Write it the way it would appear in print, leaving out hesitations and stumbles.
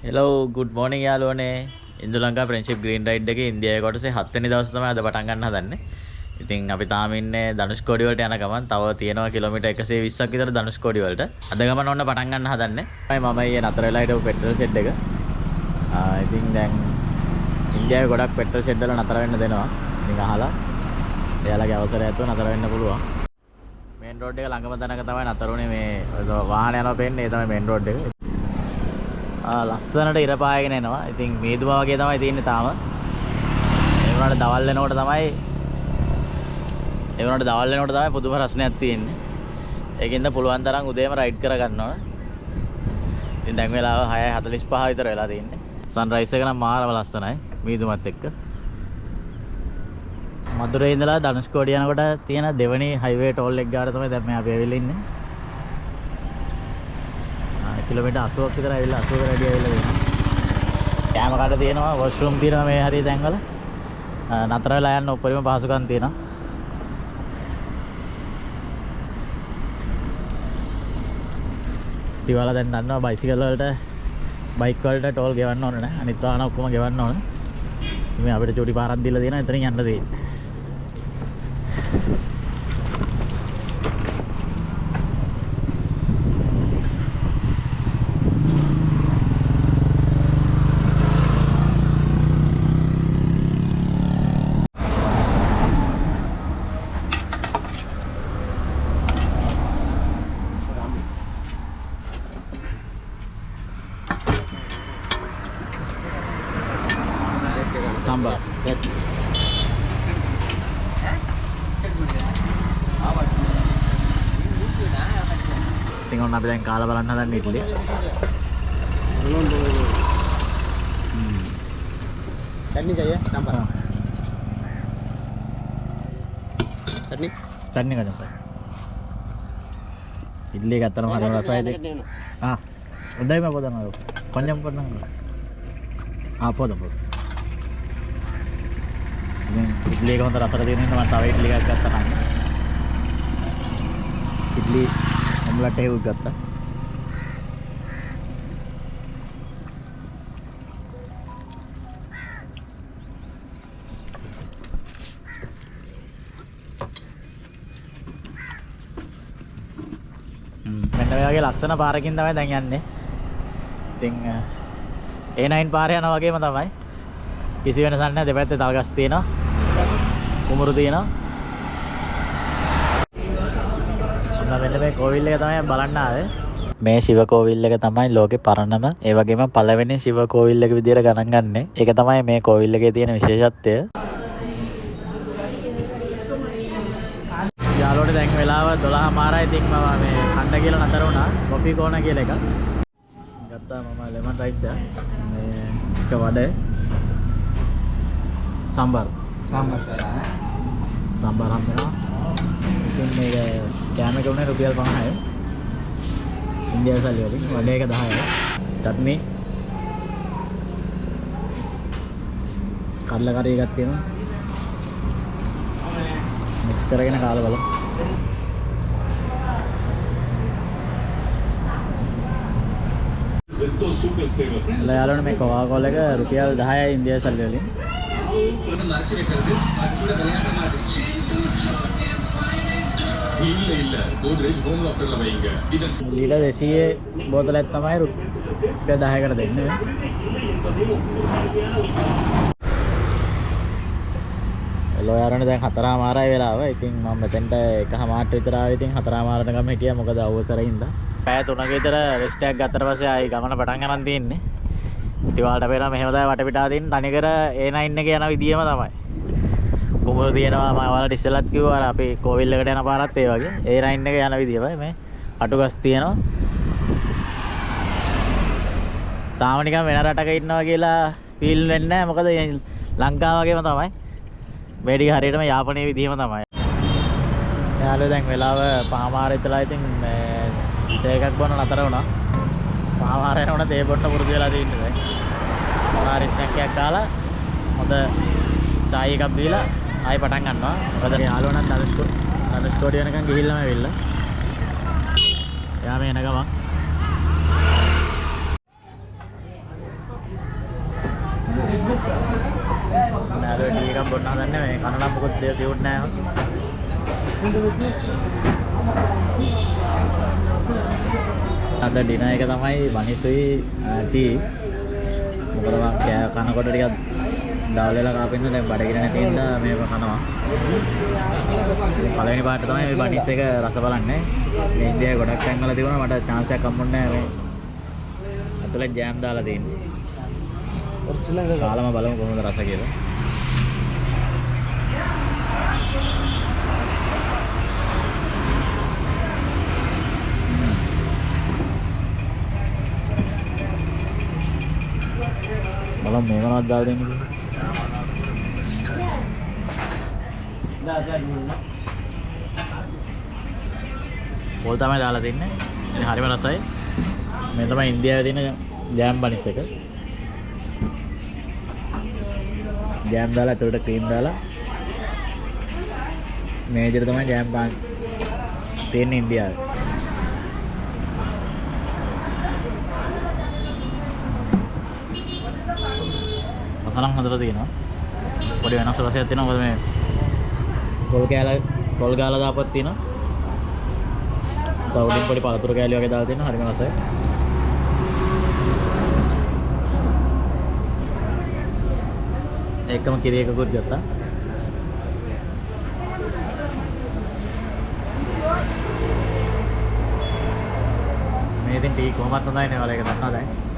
Hello good morning යාළුවනේ. ඉන්දු Lanka friendship green ride එකේ ඉන්දියාවේ කොටසේ 7 වෙනි දවසේ තමයි අද පටන් ගන්න හදන්නේ. ඉතින් අපි තාම ඉන්නේ ධනුෂ්කෝඩි වලට යන ගමන්. තව තියෙනවා කිලෝමීටර් 120ක් විතර ධනුෂ්කෝඩි වලට. අද ගමන ඔන්න පටන් ගන්න හදන්නේ. මම ඊයේ නතර වෙලා හිටපු පෙට්‍රල් ෂෙඩ් එක. ඉතින් දැන් ඉන්දියාවේ ගොඩක් පෙට්‍රල් ෂෙඩ් වල නතර වෙන්න දෙනවා. ඉතින් අහලා එයාලගේ අවසරය ඇතුව නතර වෙන්න පුළුවන්. මේන් රෝඩ් එක ළඟම තැනක තමයි නතර උනේ. මේ වාහන යනවා පෙන්නේ. ඒ තමයි මේන් රෝඩ් එක. ලස්සනට ඉර පායගෙන එනවා. ඉතින් මේදුම වගේ තමයි තියෙන්නේ තාම. ඒ වුණාට දවල් වෙනකොට තමයි පුදුම රසණයක් තියෙන්නේ. ඒකෙන්ද පුළුවන් තරම් උදේම රයිඩ් කර ගන්න ඕන. ඉතින් දැන් වෙලාව 6:45 විතර වෙලා තියෙන්නේ. සන්රයිස් එක නම් මාරම ලස්සනයි මේදුමත් එක්ක. මදුරේ ඉඳලා ධනුෂ්කෝඩි යනකොට තියෙන දෙවෙනි හයිවේ ටෝල් එක ගාවට තමයි දැන් අපි ඇවිල්ලා ඉන්නේ. කිලෝමීටර් 80ක් විතර ඇවිල්ලා 80 වැඩි ඇවිල්ලා වෙනවා. කැම කඩ තියෙනවා, වොෂ්රූම් තියෙනවා මේ හරිය තැන්වල. නතර වෙලා යන්න උඩරිම පහසුකම් තියෙනවා. ඉතින් දැන් දන්නවා බයිසිකල් වලට බයික් වලට ටෝල් ගෙවන්න ඕනේ නැහැ. අනිත් වාහන ඔක්කොම ගෙවන්න ඕනේ. මේ අපිට චූටි පාරක් දීලා තියෙනවා. එතනින් යන්න තියෙන්නේ. Sambar. Tinggal nabi yang kalah balana dan idli. Chutney चाहिए sambar. Chutney का sambar. Idli का तरह मालूम रसा है देख. हाँ. उधर में बोला ना. पंजाब करना. हाँ बोला बोला. ඉඩ්ලි එක හොඳ රසට තියෙන හින්දා මම තව ඉඩ්ලි එකක් ගත්තා නම්. ඉඩ්ලි ඔම්ලට් එකක් ගත්තා. මෙන්න මේ වගේ ලස්සන පාරකින් තමයි දැන් යන්නේ. ඉතින් A9 පාරේ යනවා වගේම තමයි. කිසි වෙනසක් නැහැ. දෙපැත්තේ තල්ගස් තියෙනවා. කුමරු තියෙනවා. මෙන්න මේ කෝවිල් එක තමයි බලන්න ආවේ. මේ ශිව කෝවිල් එක තමයි ලෝකේ පරණම, ඒ වගේම පළවෙනි ශිව කෝවිල් එක විදියට ගණන් ගන්නෙ. ඒක තමයි මේ කෝවිල් එකේ තියෙන විශේෂත්වය. යාළුවනේ දැන් වෙලාව 12:00මාරයි. ඉතින් මම මේ කන්න කියලා නතර වුණා. කොෆි කෝන කියලා එකක්. ගත්තා මම ලෙමන් රයිස් එක. මේ එක වඩේ sambar හම්බෙනවා. ඉතින් මේක කෑම එක උනේ රුපියල් 50යි. ඉන්දියානු සල්ලි වලින් වඩේ එක 10යි. චට්නි කඩලා කරේ එකක් තියෙනවා. මික්ස් කරගෙන කාලා බලමු. යාළුවනේ මේ කොකා කෝලා එක රුපියල් 10යි ඉන්දියානු සල්ලි වලින්. ලීටර් 200 බෝතලයක් තමයි රුපියල් 10කට දෙන්නේ. එළෝ යාළුවනේ දැන් 4:00මාරයි වෙලාව. ඉතින් මම මෙතෙන්ට 1:00මාට විතර ආවේ. ඉතින් 4:00මාරට ගම හිටියා. මොකද අවසරින්ද පැය 3ක විතර රෙස්ට් එකක් ගත්තට පස්සේ ආයි ගමන පටන් ගන්න තියෙන්නේ. ඉතින් ඔයාලට පේනවා මෙහෙම තමයි වටපිටාව තියෙන්නේ. තනිකර A9 එකේ යන විදියම තමයි. කුඹුරු තියෙනවා. මම ඔයාලට ඉස්සෙල්ලත් කිව්වා අර අපි කෝවිල් එකට යන පාරත් ඒ වගේ. A9 එකේ යන විදියමයි මේ. අටුගස් තියෙනවා. තාම නිකන් වෙන රටක ඉන්නවා කියලා ෆීල් වෙන්නේ නැහැ. මොකද ලංකාව වගේම තමයි. මේ ටික හරියටම යාපනයේ විදියම තමයි. යාළුවෝ දැන් වෙලාව 5:00මාර ඉතලා. ඉතින් මේ තේ එකක් බොන්න නතර වුණා. 5:00මාර යනකොට තේ බොන්න පුරුදු වෙලා තින්නේ දැන්. මොනාරි ස්නැක් එකක් කාලා හොඳ චායි එකක් බීලා ආයෙ පටන් ගන්නවා. මොකද යාළුවෝ නම් ධනුෂ්කෝඩි වෙනකන් ගිහිල්ලාම ඇවිල්ලා. එයා මේ එන ගමන් තියන්නේ මේ කනලා මොකද තියුත් නැහැ. අද ඩිනර් එක තමයි බනිසුයි ටී. මොකද මම කනකොට ටිකක් ඩවල් වෙලා කාපෙන්න දැන් බඩගින නැති හින්දා මේක කනවා. පළවෙනි පාට තමයි මේ බනිස් එක රස බලන්නේ. මේ ඉන්දියාවේ ගොඩක් තැන්වල තිබුණා මට chance එකක් හම්බුන්නේ නැහැ මේ. අතලේ ජෑම් දාලා තියෙන්නේ. කාලම බලමු කොහොමද රස කියලා. බලමු මේ මොනවද දාලා දෙන්නේ කියලා. පොල් තමයි දාලා තින්නේ. ඉතින් හරිම රසයි. මේ තමයි ඉන්දියාවේ තියෙන ජෑම් බනිස් එක. ජෑම් දාලා ඒකට ක්‍රීම් දාලා මේ විදිහට තමයි ජෑම් බන් තියෙන්නේ ඉන්දියාවේ. මසලම් හදලා තියෙනවා. පොඩි වෙනස් රසයක් තියෙනවා. මොකද මේ පොල් ගාලා දාපුවත් තියෙනවා. තවුඩින් පොඩි පළතුරු කෑලි වගේ දාලා තියෙනවා. හරිම රසයි. එකම කිරි එකකුත් ගත්තා. මේ ඉතින් ටී කොහොමද හොඳයිනේ ඔයාලා ඒක දන්නවා දැන්.